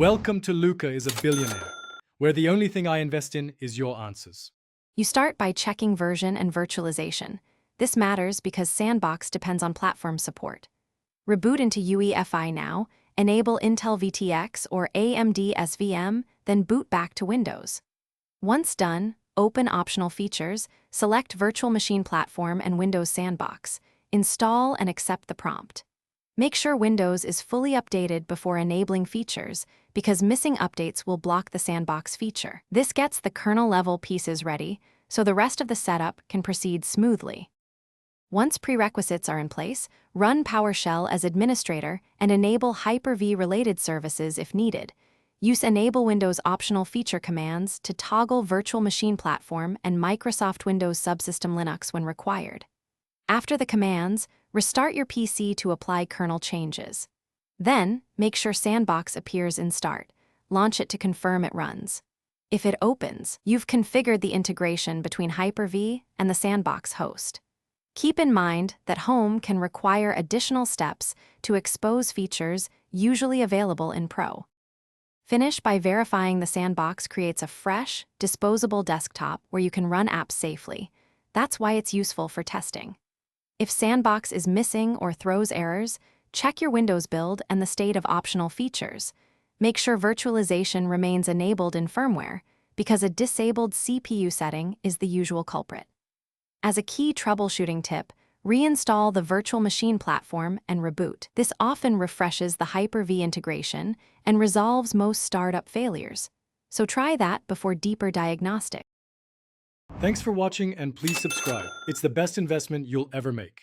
Welcome to Luca is a Billionaire, where the only thing I invest in is your answers. You start by checking version and virtualization. This matters because Sandbox depends on platform support. Reboot into UEFI now, enable Intel VTX or AMD SVM, then boot back to Windows. Once done, open optional features, select Virtual Machine Platform and Windows Sandbox, install and accept the prompt. Make sure Windows is fully updated before enabling features, because missing updates will block the Sandbox feature. This gets the kernel-level pieces ready, so the rest of the setup can proceed smoothly. Once prerequisites are in place, run PowerShell as administrator and enable Hyper-V-related services if needed. Use Enable Windows optional feature commands to toggle Virtual Machine Platform and Microsoft Windows Subsystem Linux when required. After the commands, restart your PC to apply kernel changes. Then, make sure Sandbox appears in Start. Launch it to confirm it runs. If it opens, you've configured the integration between Hyper-V and the Sandbox host. Keep in mind that Home can require additional steps to expose features usually available in Pro. Finish by verifying the Sandbox creates a fresh, disposable desktop where you can run apps safely. That's why it's useful for testing. If Sandbox is missing or throws errors, check your Windows build and the state of optional features. Make sure virtualization remains enabled in firmware, because a disabled CPU setting is the usual culprit. As a key troubleshooting tip, reinstall the Virtual Machine Platform and reboot. This often refreshes the Hyper-V integration and resolves most startup failures. So try that before deeper diagnostic. Thanks for watching and please subscribe. It's the best investment you'll ever make.